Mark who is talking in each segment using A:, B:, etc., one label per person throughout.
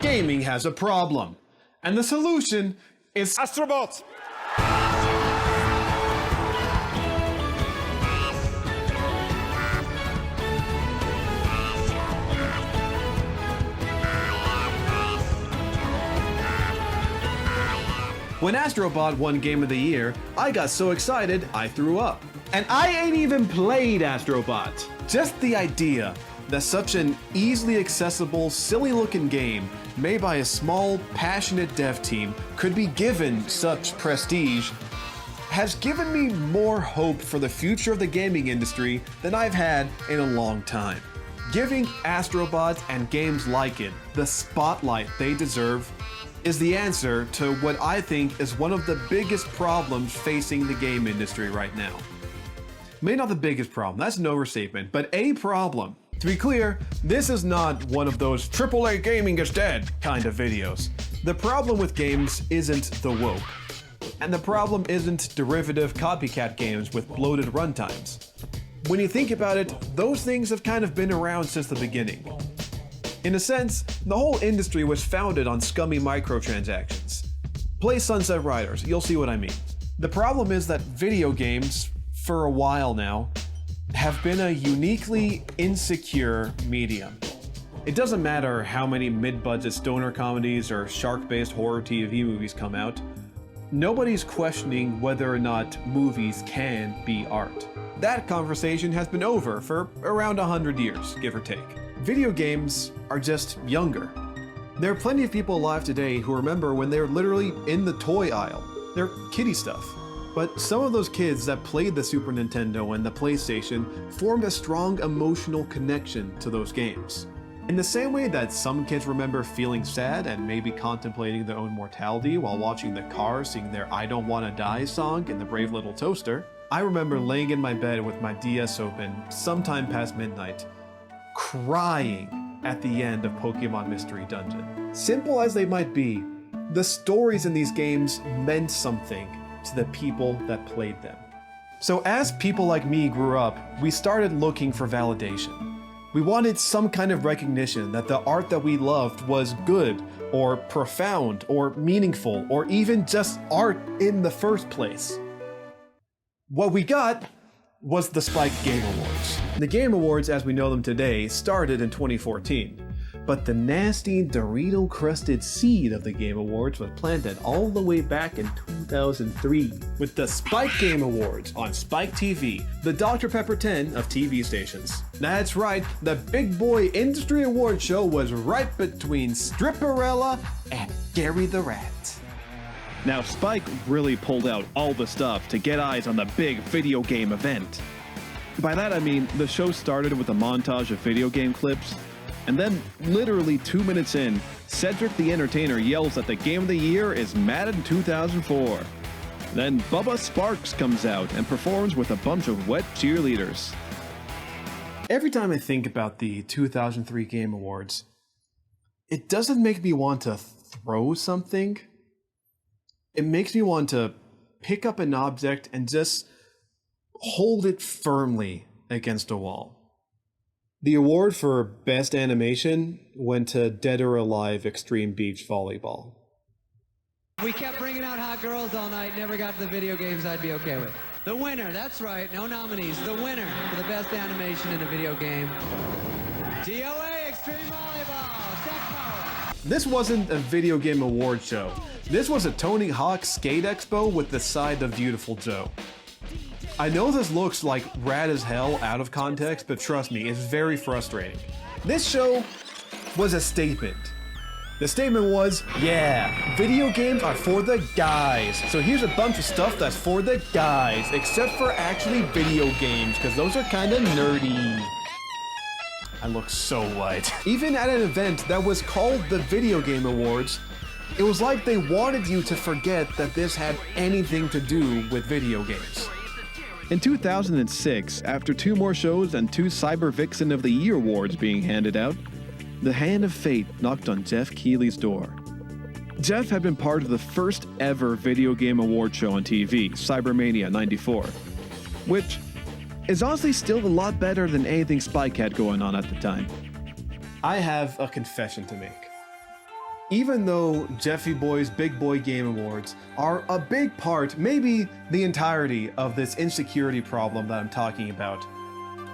A: Gaming has a problem, and the solution is
B: Astro Bot.
A: When Astro Bot won Game of the Year, I got so excited I threw up. And I ain't even played Astro Bot. Just the idea that such an easily accessible, silly-looking game made by a small, passionate dev team could be given such prestige has given me more hope for the future of the gaming industry than I've had in a long time. Giving Astro Bot and games like it the spotlight they deserve is the answer to what I think is one of the biggest problems facing the game industry right now. Maybe not the biggest problem, that's an overstatement, but a problem. To be clear, this is not one of those AAA gaming is dead kind of videos. The problem with games isn't the woke. And the problem isn't derivative copycat games with bloated runtimes. When you think about it, those things have kind of been around since the beginning. In a sense, the whole industry was founded on scummy microtransactions. Play Sunset Riders, you'll see what I mean. The problem is that video games, for a while now, have been a uniquely insecure medium. It doesn't matter how many mid-budget stoner comedies or shark-based horror TV movies come out, nobody's questioning whether or not movies can be art. That conversation has been over for around 100 years, give or take. Video games are just younger. There are plenty of people alive today who remember when they were literally in the toy aisle. They're kiddie stuff. But some of those kids that played the Super Nintendo and the PlayStation formed a strong emotional connection to those games. In the same way that some kids remember feeling sad and maybe contemplating their own mortality while watching the Cars sing their I Don't Wanna Die song in the Brave Little Toaster, I remember laying in my bed with my DS open sometime past midnight, crying at the end of Pokemon Mystery Dungeon. Simple as they might be, the stories in these games meant something to the people that played them. So as people like me grew up, we started looking for validation. We wanted some kind of recognition that the art that we loved was good, or profound, or meaningful, or even just art in the first place. What we got was the Spike Game Awards. The Game Awards as we know them today started in 2014, but the nasty Dorito-crusted seed of the Game Awards was planted all the way back in 2003 with the Spike Game Awards on Spike TV, the Dr. Pepper 10 of TV stations. That's right, the big boy industry award show was right between Stripperella and Gary the Rat.
C: Now, Spike really pulled out all the stuff to get eyes on the big video game event. By that I mean, the show started with a montage of video game clips, and then, literally 2 minutes in, Cedric the Entertainer yells that the Game of the Year is Madden 2004. Then Bubba Sparks comes out and performs with a bunch of wet cheerleaders.
A: Every time I think about the 2003 Game Awards, it doesn't make me want to throw something. It makes me want to pick up an object and just hold it firmly against a wall. The award for Best Animation went to Dead or Alive Extreme Beach Volleyball.
D: We kept bringing out hot girls all night, never got to the video games I'd be okay with. The winner, that's right, no nominees. The winner for the best animation in a video game. DOA Extreme Volleyball, Tecmo.
A: This wasn't a video game award show. This was a Tony Hawk Skate Expo with the side of Beautiful Joe. I know this looks like rad as hell out of context, but trust me, it's very frustrating. This show was a statement. The statement was, yeah, video games are for the guys. So here's a bunch of stuff that's for the guys, except for actually video games, because those are kind of nerdy. I look so white. Even at an event that was called the Video Game Awards, it was like they wanted you to forget that this had anything to do with video games.
C: In 2006, after 2 more shows and 2 Cyber Vixen of the Year awards being handed out, the hand of fate knocked on Jeff Keighley's door. Jeff had been part of the first ever video game award show on TV, Cybermania '94, which is honestly still a lot better than anything Spike had going on at the time.
A: I have a confession to make. Even though Jeffy Boy's Big Boy Game Awards are a big part, maybe the entirety of this insecurity problem that I'm talking about,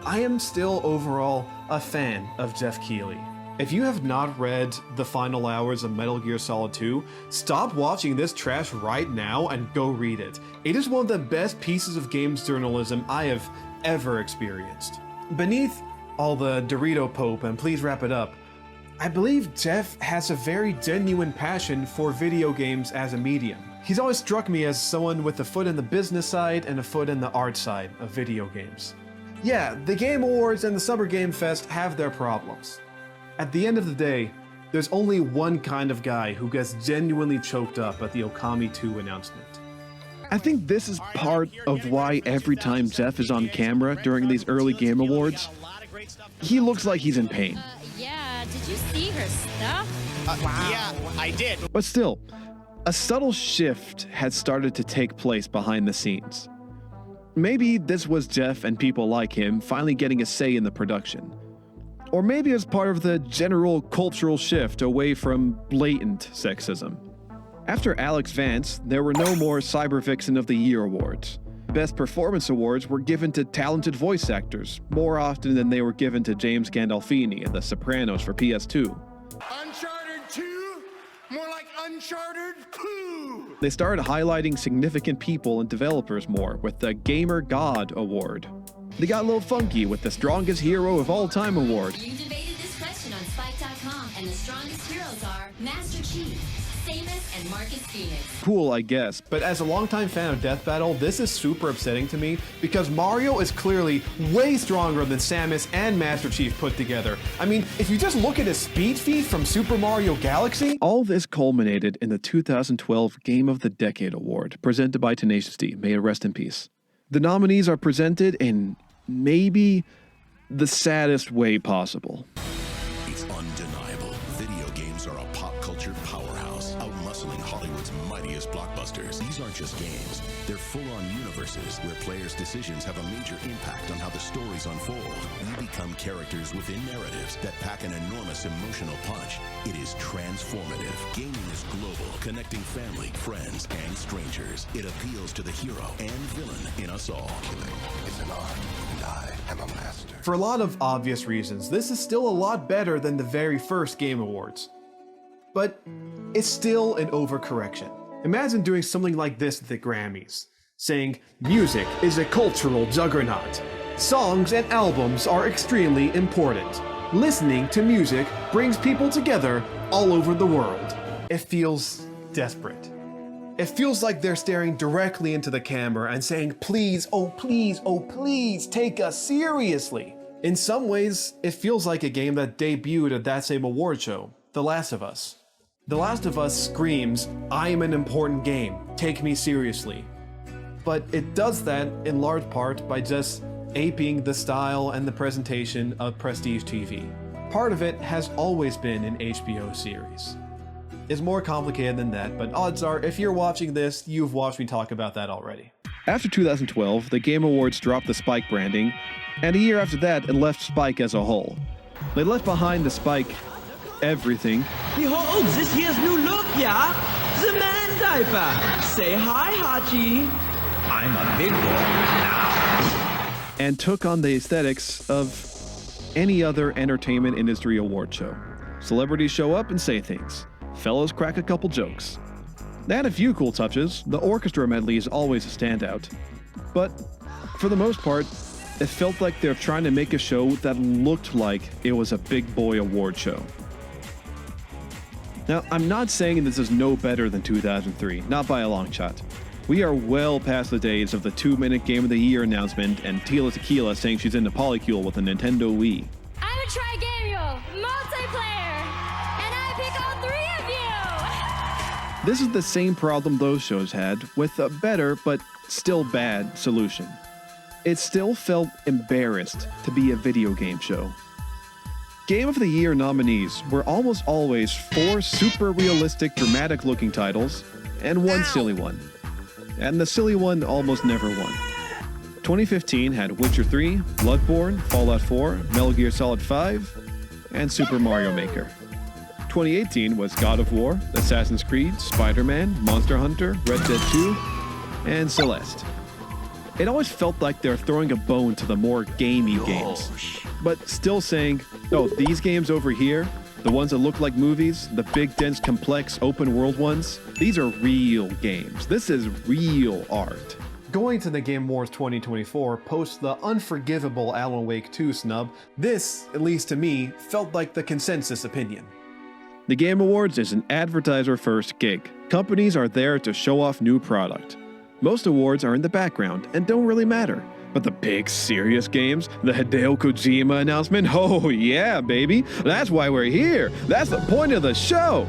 A: I am still overall a fan of Jeff Keighley. If you have not read The Final Hours of Metal Gear Solid 2, stop watching this trash right now and go read it. It is one of the best pieces of games journalism I have ever experienced. Beneath all the Dorito Pope and please wrap it up, I believe Jeff has a very genuine passion for video games as a medium. He's always struck me as someone with a foot in the business side and a foot in the art side of video games. Yeah, the Game Awards and the Summer Game Fest have their problems. At the end of the day, there's only one kind of guy who gets genuinely choked up at the Okami 2 announcement.
C: I think this is part of why every time Jeff is on camera during these early Game Awards, he looks like he's in pain.
B: Yeah, did you see her stuff? Wow.
E: Yeah, I did.
C: But still, a subtle shift had started to take place behind the scenes. Maybe this was Jeff and people like him finally getting a say in the production. Or maybe as part of the general cultural shift away from blatant sexism. After Alex Vance, there were no more Cyber Vixen of the Year awards. Best Performance awards were given to talented voice actors, more often than they were given to James Gandolfini in The Sopranos for PS2.
E: Uncharted 2? More like Uncharted Poo!
C: They started highlighting significant people and developers more with the Gamer God Award. They got a little funky with the Strongest Hero of All Time Award.
F: You debated this question on Spike.com, and the strongest heroes are Master Chief, Samus, and Marcus Phoenix.
C: Cool, I guess.
A: But as a longtime fan of Death Battle, this is super upsetting to me because Mario is clearly way stronger than Samus and Master Chief put together. I mean, if you just look at his speed feat from Super Mario Galaxy...
C: All this culminated in the 2012 Game of the Decade Award, presented by Tenacious D. May it rest in peace. The nominees are presented in maybe the saddest way possible.
G: It's undeniable. Video games are a pop culture powerhouse, outmuscling Hollywood's mightiest blockbusters. These aren't just games. They're full-on universes where players' decisions have a major impact on how the stories unfold. We become characters within narratives that pack an enormous emotional punch. It is transformative. Gaming is global, connecting family, friends, and strangers. It appeals to the hero and villain in us all. Killing is an art, and I am a master.
A: For a lot of obvious reasons, this is still a lot better than the very first Game Awards. But it's still an overcorrection. Imagine doing something like this at the Grammys, saying, music is a cultural juggernaut. Songs and albums are extremely important. Listening to music brings people together all over the world. It feels desperate. It feels like they're staring directly into the camera and saying, please, oh please, take us seriously. In some ways, it feels like a game that debuted at that same award show, The Last of Us. The Last of Us screams, I am an important game, take me seriously. But it does that in large part by just aping the style and the presentation of prestige TV. Part of it has always been an HBO series. It's more complicated than that, but odds are if you're watching this, you've watched me talk about that already.
C: After 2012, the Game Awards dropped the Spike branding, and a year after that, it left Spike as a whole. They left behind the Spike everything.
H: Behold, this here's new look, yeah? The man diaper. Say hi, Hachi. I'm a big boy now.
C: And took on the aesthetics of any other entertainment industry award show. Celebrities show up and say things. Fellows crack a couple jokes. They had a few cool touches. The orchestra medley is always a standout. But for the most part, it felt like they're trying to make a show that looked like it was a big boy award show. Now, I'm not saying this is no better than 2003, not by a long shot. We are well past the days of the 2-minute Game of the Year announcement and Tila Tequila saying she's into Polycule with a Nintendo Wii.
B: I'm a Trigamio, multiplayer, and I pick all 3 of you!
C: This is the same problem those shows had, with a better, but still bad, solution. It still felt embarrassed to be a video game show. Game of the Year nominees were almost always 4 super realistic, dramatic looking titles, and 1 silly one. And the silly one almost never won. 2015 had Witcher 3, Bloodborne, Fallout 4, Metal Gear Solid 5, and Super Mario Maker. 2018 was God of War, Assassin's Creed, Spider-Man, Monster Hunter, Red Dead 2, and Celeste. It always felt like they're throwing a bone to the more gamey games, but still saying, oh, these games over here, the ones that look like movies, the big, dense, complex, open-world ones, these are real games. This is real art.
A: Going to the Game Awards 2024 post the unforgivable Alan Wake 2 snub, this, at least to me, felt like the consensus opinion.
C: The Game Awards is an advertiser-first gig. Companies are there to show off new product. Most awards are in the background and don't really matter. But the big, serious games, the Hideo Kojima announcement, oh yeah, baby, that's why we're here. That's the point of the show.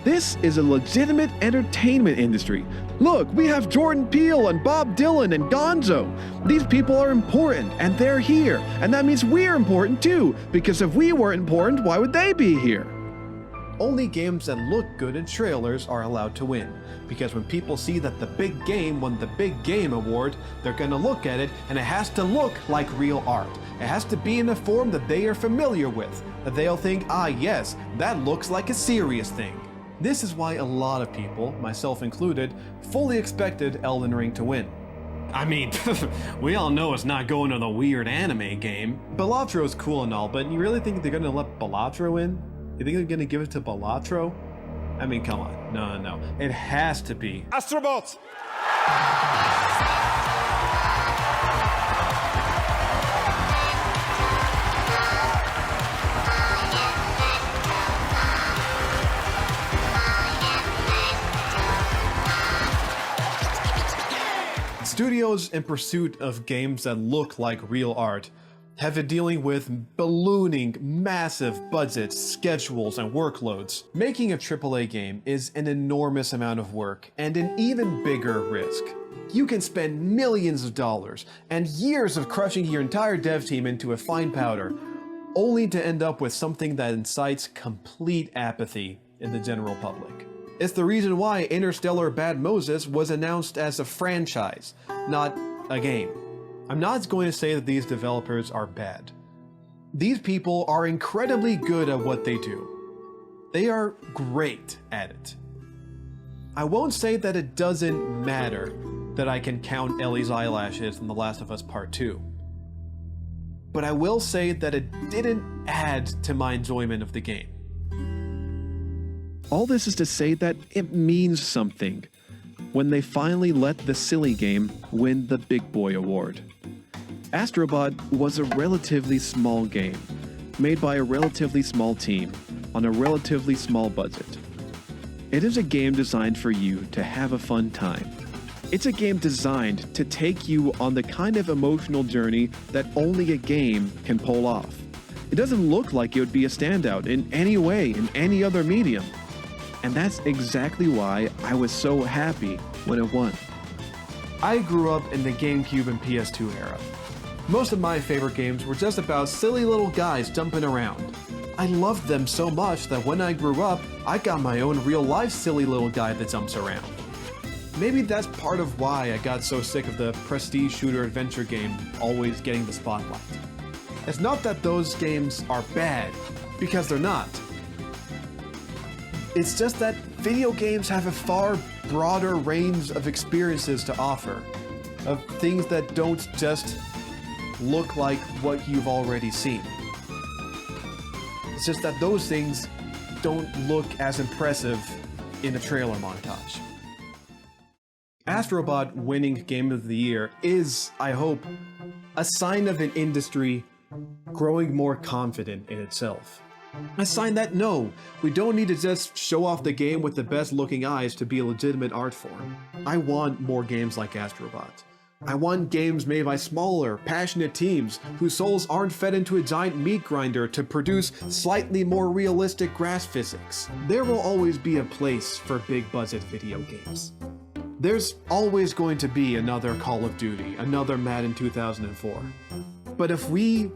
C: This is a legitimate entertainment industry. Look, we have Jordan Peele and Bob Dylan and Gonzo. These people are important, and they're here. And that means we're important too, because if we weren't important, why would they be here?
A: Only games that look good in trailers are allowed to win, because when people see that the big game won the Big Game Award, they're gonna look at it and it has to look like real art. It has to be in a form that they are familiar with, that they'll think, ah yes, that looks like a serious thing. This is why a lot of people, myself included, fully expected Elden Ring to win. I mean, we all know it's not going to the weird anime game. Balatro is cool and all, but you really think they're gonna let Balatro in? You think they're gonna give it to Balatro? I mean, come on. No. It has to be
E: Astro Bot.
A: Studios in pursuit of games that look like real art have been dealing with ballooning, massive budgets, schedules, and workloads. Making a AAA game is an enormous amount of work and an even bigger risk. You can spend millions of dollars and years of crushing your entire dev team into a fine powder, only to end up with something that incites complete apathy in the general public. It's the reason why Interstellar Bad Moses was announced as a franchise, not a game. I'm not going to say that these developers are bad. These people are incredibly good at what they do. They are great at it. I won't say that it doesn't matter that I can count Ellie's eyelashes in The Last of Us Part 2. But I will say that it didn't add to my enjoyment of the game.
C: All this is to say that it means something when they finally let the silly game win the Big Boy Award. Astro Bot was a relatively small game, made by a relatively small team, on a relatively small budget. It is a game designed for you to have a fun time. It's a game designed to take you on the kind of emotional journey that only a game can pull off. It doesn't look like it would be a standout in any way in any other medium. And that's exactly why I was so happy when it won.
A: I grew up in the GameCube and PS2 era. Most of my favorite games were just about silly little guys jumping around. I loved them so much that when I grew up, I got my own real-life silly little guy that jumps around. Maybe that's part of why I got so sick of the prestige shooter adventure game always getting the spotlight. It's not that those games are bad, because they're not. It's just that video games have a far broader range of experiences to offer, of things that don't just look like what you've already seen. It's just that those things don't look as impressive in a trailer montage. Astro Bot winning Game of the Year is, I hope, a sign of an industry growing more confident in itself. A sign that no, we don't need to just show off the game with the best looking eyes to be a legitimate art form. I want more games like Astro Bot. I want games made by smaller, passionate teams whose souls aren't fed into a giant meat grinder to produce slightly more realistic grass physics. There will always be a place for big budget video games. There's always going to be another Call of Duty, another Madden 2004. But if we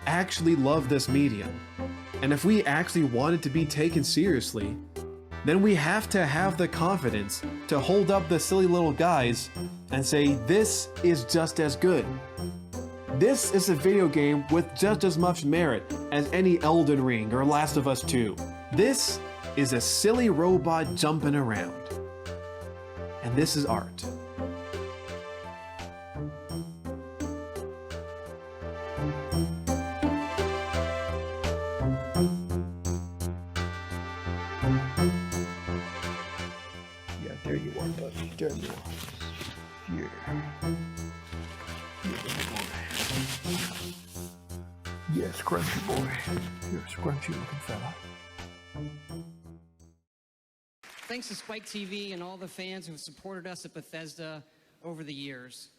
A: actually love this medium, and if we actually want it to be taken seriously, then we have to have the confidence to hold up the silly little guys and say, this is just as good. This is a video game with just as much merit as any Elden Ring or Last of Us 2. This is a silly robot jumping around. And this is art.
I: Yeah, there you are, buddy. There you are. Yeah. Yeah, scrunchy boy. You're a scrunchy looking fella.
J: Thanks to Spike TV and all the fans who have supported us at Bethesda over the years.